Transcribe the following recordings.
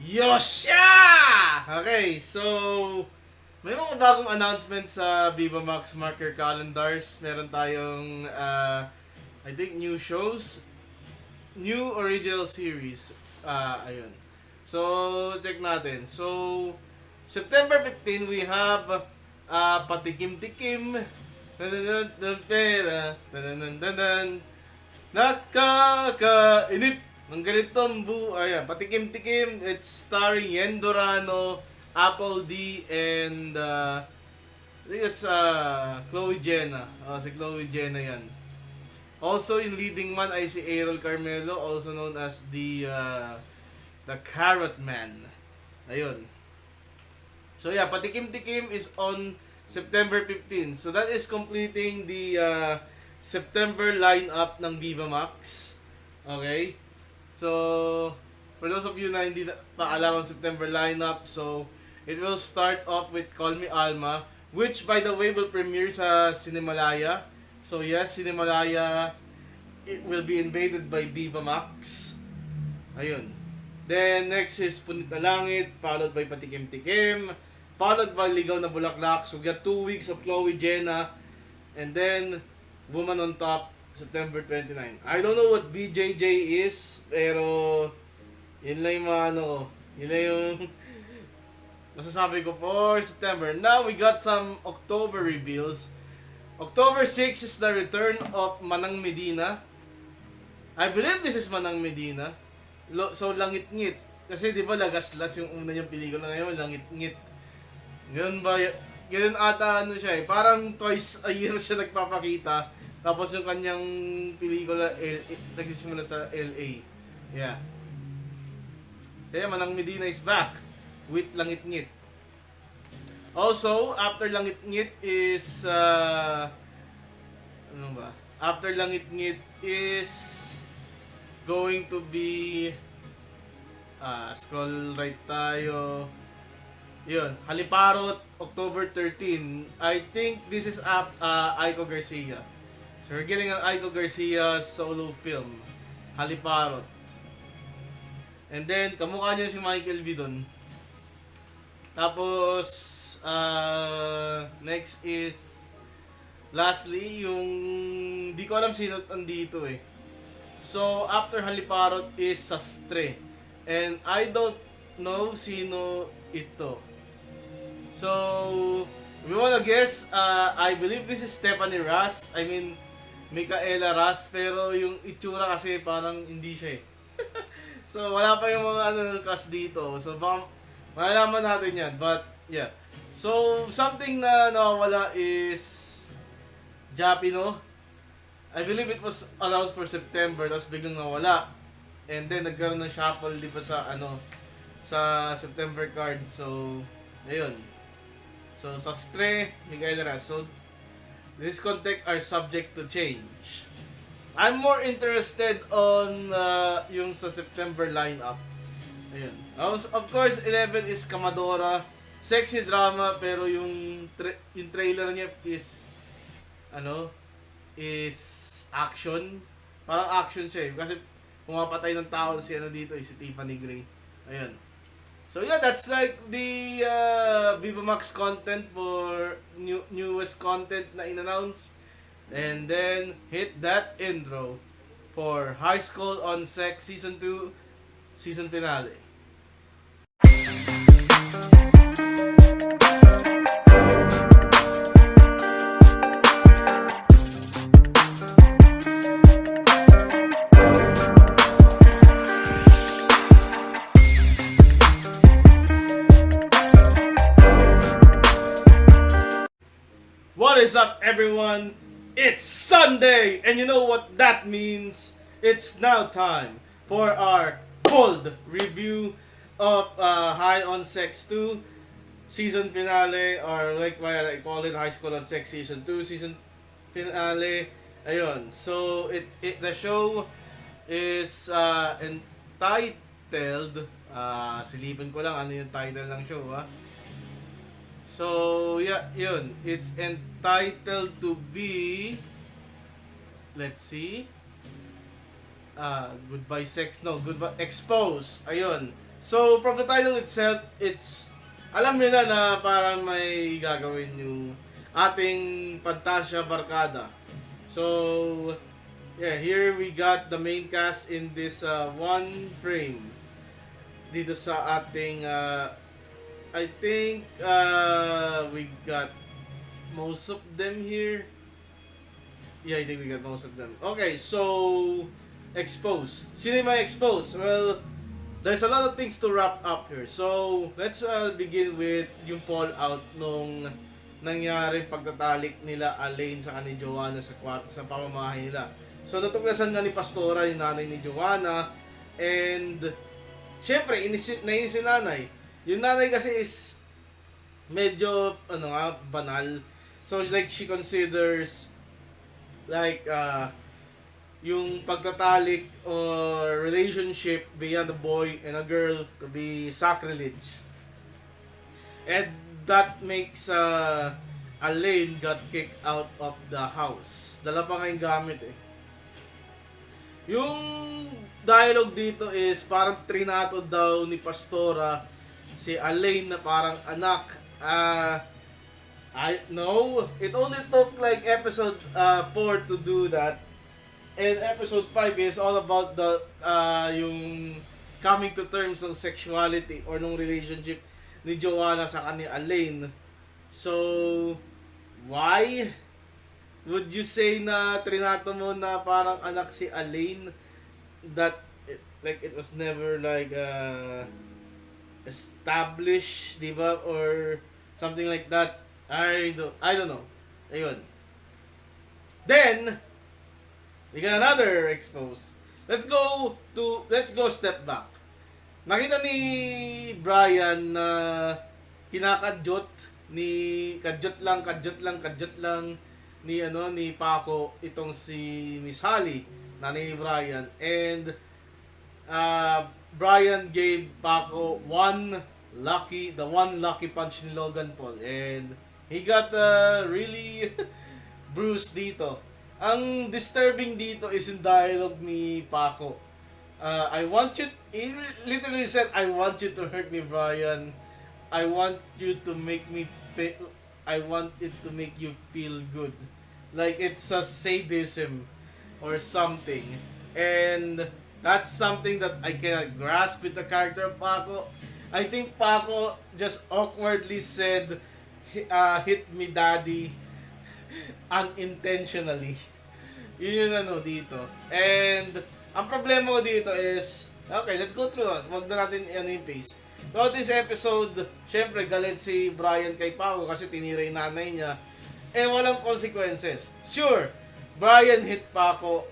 Yosha! Okay, so may mga bagong announcement sa Vivamax marker calendars. Meron tayong I think new shows, new original series. Ayun. So, check natin. So, September 15 we have Patikim-tikim. Pera. Nakakainip ng ganitong ayan, Patikim-tikim. It's starring Yen Dorano, Apple D, and I think it's Chloe Jenna. Si Chloe Jenna yan. Also, yung leading man ay si Errol Carmelo, also known as the Carrot Man. Ayun. So yeah, Patikim-tikim is on September 15. So that is completing the September lineup ng Vivamax. Okay? So, for those of you na hindi pa alam ang September lineup, so it will start off with Call Me Alma, which by the way will premiere sa Cinemalaya. So yes, Cinemalaya, it will be invaded by Vivamax. Ayun. Then next is Punit na Langit, followed by Patikim-tikim, followed by Ligaw na Bulaklak. So we got 2 weeks of Chloe Jenna, and then Woman on Top, September 29. I don't know what BJJ is, pero yun lang yung mga yun lang yung masasabi ko for September. Now we got some October reveals. October 6 is the return of Manang Medina. I believe this is Manang Medina. So, Langit-ngit. Kasi di ba Lagaslas yung una niyang pelikula ngayon, Langit-ngit. Ganun ba? Ganun ata ano siya eh. Parang twice a year siya nagpapakita. Tapos yung kanyang pelikula, nagsisimula sa LA. Yeah. Kaya Manang Medina is back with Langit-ngit. Also, after Langit-ngit is ano ba? After Langit-ngit is going to be scroll right tayo. Yun, Haliparot, October 13. I think this is Aiko Garcia. So we're getting an Aiko Garcia solo film, Haliparot. And then, kamukha niya si Michael V doon. Tapos, next is, lastly, yung, di ko alam sino andito eh. So, after Haliparot is Sastre. And I don't know sino ito. So, if you wanna guess, I believe this is Stephanie Ras. I mean, Micaela Ras. Pero yung itsura kasi parang hindi siya eh. So, wala pa yung mga cast dito. So, baka malalaman natin yan. But, yeah. So, something na nawawala is Japino. I believe it was announced for September, tapos biglang nawala. And then, nagkaroon ng shuffle, di ba, sa September card. So, ayun. So, Sastre, Miguel Ras. So, this contact are subject to change. I'm more interested on yung sa September lineup. Ayun. Of course, 11 is Kamadora. Sexy drama, pero yung trailer niya is is action. Parang action siya eh. Kasi pumapatay ng tao si dito, si Tiffany Gray. Ayun. So yeah, that's like the Vivamax content for newest content na in-announce. And then hit that intro for High School on Sex Season 2 season finale. What is up, everyone? It's Sunday, and you know what that means? It's now time for our cold review of High on Sex 2 season finale, or like why I call it High School on Sex Season 2 season finale. Ayun. So the show is entitled, silipin ko lang ano yung title ng show, ha. So, yeah, yun. It's entitled to be, let's see, Goodbye Sex, no, Goodbye Expose. Ayun. So, from the title itself, alam nila na parang may gagawin yung ating Fantasia Barkada. So, yeah, here we got the main cast in this one frame. Dito sa ating, I think, we got most of them here. Yeah, I think we got most of them. Okay, so, expose. Sino yung may expose? Well, there's a lot of things to wrap up here. So, let's begin with yung fallout nung nangyaring pagtatalik nila Allaine sa ni Joanna sa pamamahay nila. So, natuklasan nga ni Pastora yung nanay ni Joanna, and syempre, nainis si nanay. Yung nanay kasi is medyo banal. So, like, she considers like yung pagtatalik or relationship beyond a boy and a girl to be sacrilege. And that makes Allaine got kicked out of the house. Dala pa nga yung gamit eh. Yung dialogue dito is parang trinato daw ni Pastora si Allaine na parang anak. I know it only took like episode 4 to do that. And episode 5 is all about the yung coming to terms ng sexuality or ng relationship ni Joanna sa kani Allaine. So, why would you say na trinato mo na parang anak si Allaine that it was never like established, di ba? Or something like that. I don't know. Ayun. Then, we got another expose. Let's go step back. Nakita ni Brian na kinakadyot kadyot lang ni Paco itong si Miss Holly, nanay ni Brian, and Brian gave Paco the one lucky punch ni Logan Paul, and he got really bruised dito. Ang disturbing dito is yung dialogue ni Paco. He literally said, I want you to hurt me, Brian. I want you to make me I want it to make you feel good. Like it's a sadism or something. And that's something that I cannot grasp with the character of Paco. I think Paco just awkwardly said, hit me daddy, unintentionally. Yun yung dito. And ang problema ko dito is, okay, let's go through it. Wag na natin yung pace. So, this episode, syempre, galit si Brian kay Paco kasi tinira yung nanay niya. And walang consequences. Sure, Brian hit Paco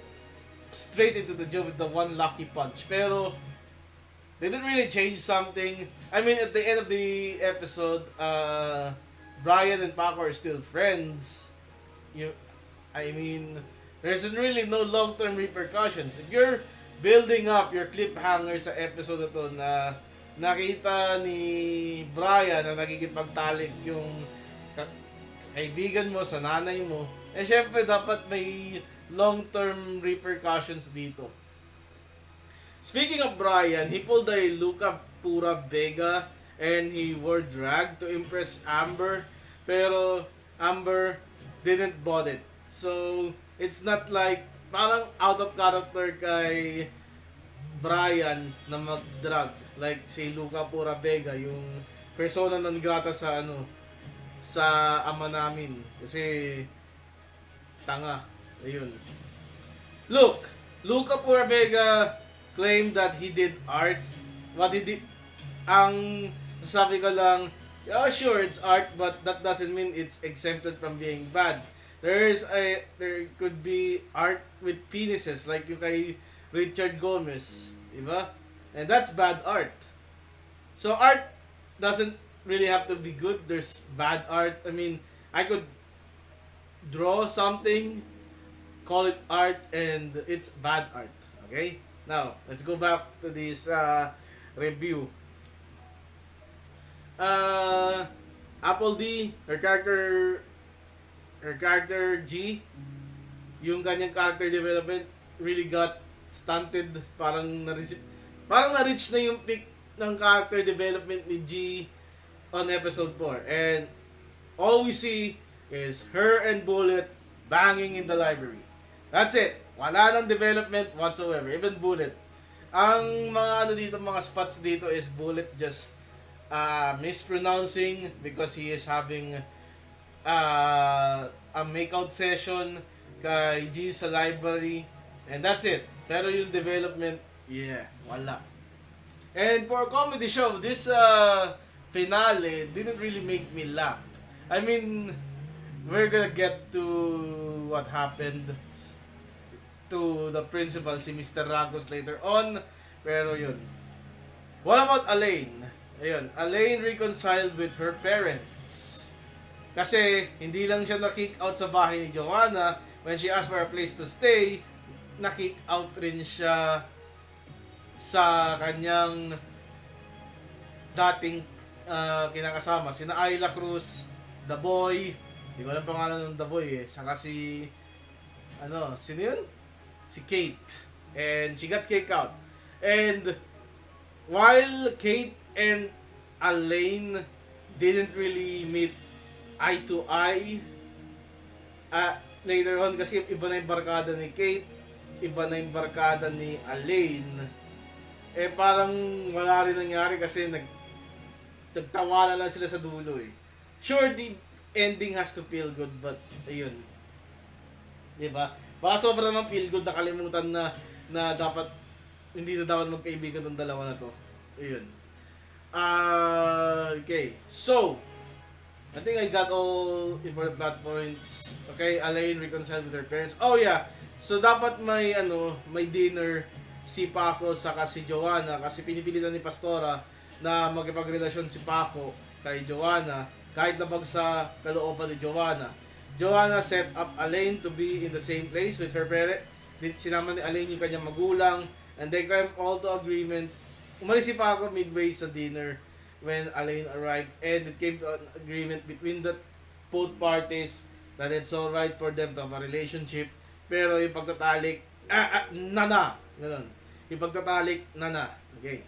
straight into the jaw with the one lucky punch. Pero, they didn't really change something. I mean, at the end of the episode, Brian and Paco are still friends. There's really no long-term repercussions. If you're building up your cliffhanger sa episode na to na nakita ni Brian na nagkikipagtalik yung kaibigan mo sa nanay mo, syempre dapat may long-term repercussions dito. Speaking of Brian, he pulled a Luca Pura Vega and he wore drag to impress Amber, pero Amber didn't bought it. So, it's not like parang out of character kay Brian na mag-drag like si Luca Pura Vega, yung persona non grata sa sa ama namin kasi tanga. Ayun. Luca Pura Vega claimed that he did art. What he did, ang sabi ko lang, yeah, sure it's art, but that doesn't mean it's exempted from being bad. There could be art with penises like yung kay Richard Gomez, diba? And that's bad art. So art doesn't really have to be good. There's bad art. I mean, I could draw something, call it art, and it's bad art. Okay? Now, let's go back to this review. Apple D, her character G, yung kanyang character development really got stunted. Parang na-reach na yung peak ng character development ni G on episode 4. And all we see is her and Bullet banging in the library. That's it. Wala nang development whatsoever. Even Bullet. Ang mga ano dito, mga spots dito is Bullet just mispronouncing because he is having a makeout session kay G sa library. And that's it. Pero yung development, yeah, wala. And for a comedy show, this finale didn't really make me laugh. I mean, we're gonna get to what happened to the principal, si Mr. Ragos later on. Pero yun. What about Allaine? Ayun, Allaine reconciled with her parents. Kasi hindi lang siya na-kick out sa bahay ni Joanna. When she asked for a place to stay, na-kick out rin siya sa kanyang dating kinakasama. Sina Ayla Cruz, The Boy, hindi ko alam pangalan ng The Boy eh. Saka si, sino yun? Si Kate. And she got kicked out. And while Kate and Allaine didn't really meet eye to eye, later on kasi iba na yung barkada ni Kate, iba na yung barkada ni Allaine, eh parang wala rin nangyari kasi nagtawanan lang sila sa dulo eh. Sure, the ending has to feel good, but ayun. Diba? Baka sobrang ng feel good, nakalimutan na dapat, hindi na dapat magkaibigan ng dalawa na to. Ayun. Okay. So, I think I got all important plot points. Okay, Allaine reconciled with her parents. Oh yeah. So dapat may dinner si Paco saka si Joanna kasi pinipilitan ni Pastora na magkipagrelasyon si Paco kay Joanna kahit labag sa kalooban ni Joanna. Joanna set up Allaine to be in the same place with her parents. Sinama ni Allaine yung kanyang magulang and they came all to agreement. Umalis si Paco midway sa dinner when Allaine arrived, and it came to an agreement between the both parties that it's alright for them to have a relationship. Pero yung pagtatalik, nana. Ganun. Yung pagtatalik, nana. Okay.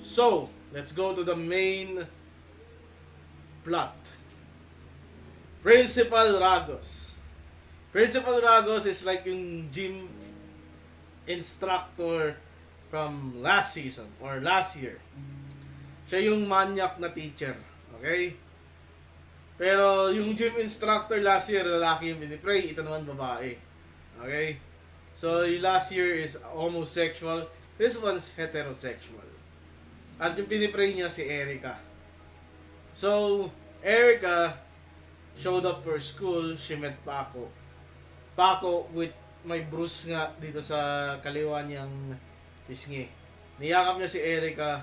So, let's go to the main plot. Principal Ragos. Principal Ragos is like yung gym instructor from last season or last year. Siya yung manyak na teacher. Okay? Pero yung gym instructor last year, lalaki yung pinipray. Ito naman babae. Okay? So, yung last year is homosexual. This one's heterosexual. At yung pinipray niya si Erica. So, Erica showed up for school. She met Paco. Paco with may bruise nga dito sa kaliwa niyang pisngi. Niyakap niya si Erica.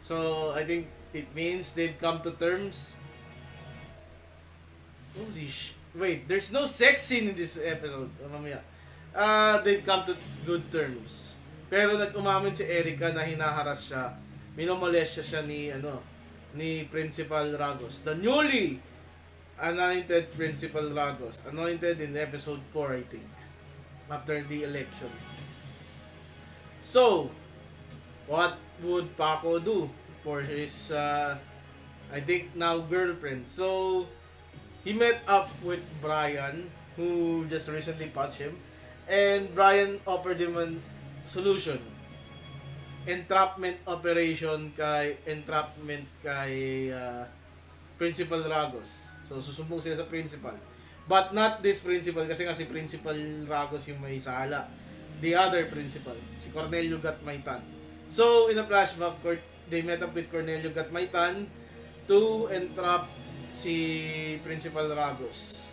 So, I think it means they've come to terms. Holy wait, there's no sex scene in this episode. Mamaya. They've come to good terms. Pero nag-umamin si Erica na hinaharas siya. Minomolestya siya ni Principal Ragos. The newly anointed Principal Ragos. Anointed in episode 4, I think. After the election. So, what would Paco do for his, I think now girlfriend? So, he met up with Brian, who just recently punched him. And Brian offered him a solution. Entrapment operation kay Principal Ragos. So, susumbong sila sa principal. But not this principal, kasi nga si Principal Ragos yung may sala. The other principal, si Cornelio Gatmaitan. So, in a flashback, they met up with Cornelio Gatmaitan to entrap si Principal Ragos.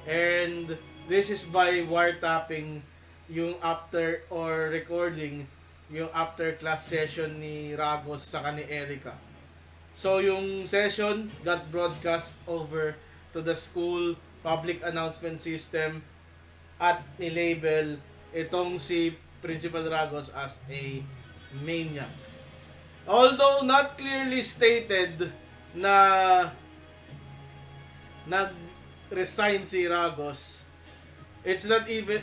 And this is by wiretapping yung after or recording yung after class session ni Ragos sa ni Erica. So, yung session got broadcast over to the school public announcement system at nilabel itong si Principal Ragos as a maniac. Although not clearly stated na nag-resign si Ragos, it's not even,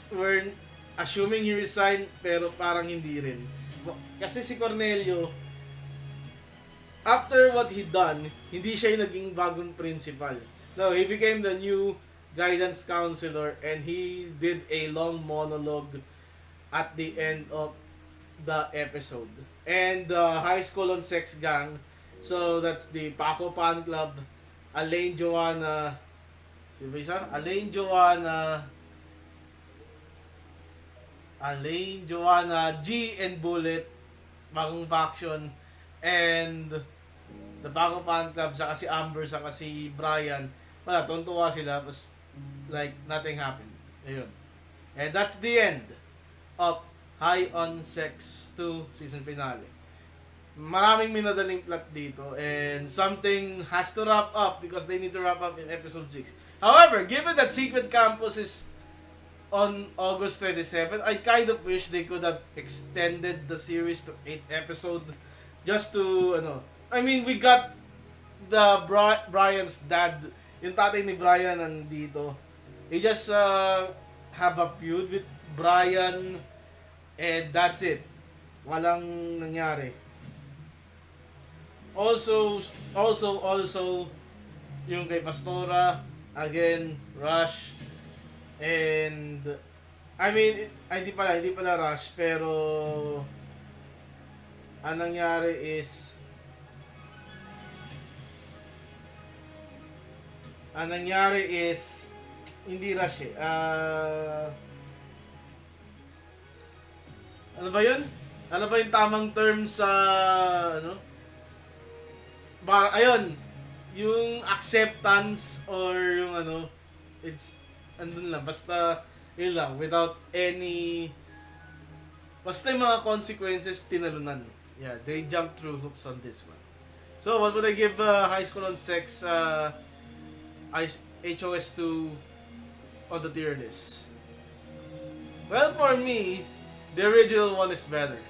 we're assuming he resigned pero parang hindi rin. kasi si Cornelio, after what he done, hindi siya yung naging bagong principal. No, he became the new guidance counselor and he did a long monologue at the end of the episode. And high school on sex gang, so that's the Paco fan club, Allaine, Joanna, sino ba isa? Allaine, Joanna, G and Bullet, bagong faction, and the Paco fan club, saka si Amber, saka si Brian. Wala, tuntua sila, tapos like nothing happened. Ayun. And that's the end of High on Sex 2 season finale. Maraming minadaling plot dito and something has to wrap up because they need to wrap up in episode 6. However, given that Secret Campus is on August 27, I kind of wish they could have extended the series to 8 episodes just to, I mean, we got the Brian's dad, yung tatay ni Brian nandito. He just have a feud with Brian and that's it. Walang nangyari. Also, yung kay Pastora, again, Rush, and, I mean, hindi pala Rush, pero, ang nangyari is, hindi Rush eh, ano ba yun? Ano ba yung tamang term sa, ayun, yung acceptance or yung it's, andun lang, basta, yun lang, without any, basta yung mga consequences, tinalunan. Yeah, they jumped through hoops on this one. So, what would I give High School on Sex HOS2 on the tier list? Well, for me, the original one is better.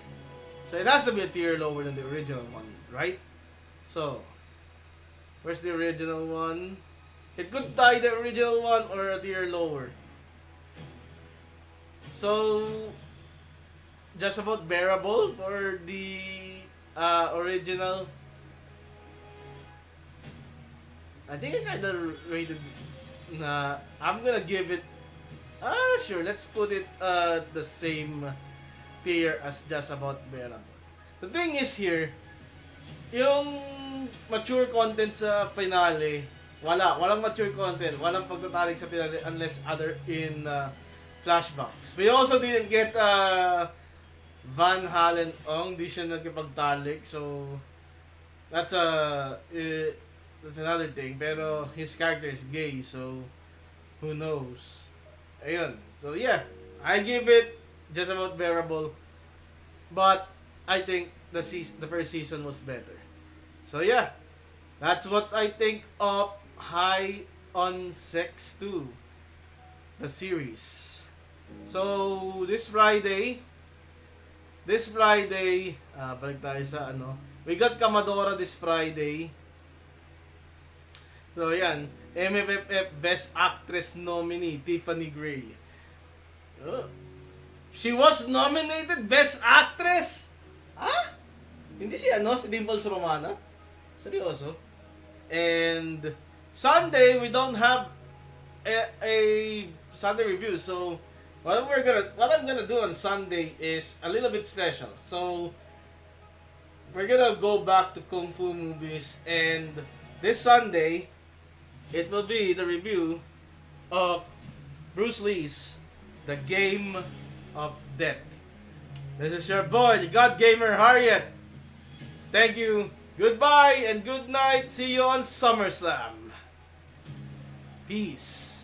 So it has to be a tier lower than the original one, right? So, where's the original one? It could tie the original one or a tier lower. So, just about bearable for the original. I think I kind of rated na, I'm gonna give it, sure, let's put it the same tier as just about bearable. The thing is here, yung mature content sa finale, walang mature content, walang pagtatalik sa finale unless other in flashbacks. We also didn't get Van Halen Ong, di siya nagkipagtalik, so that's another thing, pero his character is gay, so who knows. Ayun, so yeah, I give it just about bearable, but I think the first season was better. So yeah, that's what I think of High on Sex 2, the series. So this Friday, balik tayo sa we got Kamadora this Friday. So yan, MFFF Best Actress nominee, Tiffany Gray. She was nominated Best Actress? Ha? Hindi si Dimples Romana? Seryoso? And Sunday, we don't have a Sunday review. So, what I'm gonna do on Sunday is a little bit special. So, we're gonna go back to Kung Fu movies, and this Sunday, it will be the review of Bruce Lee's The Game of Death. This is your boy, the God Gamer Harriet. Thank you, goodbye, and good night. See you on SummerSlam. Peace.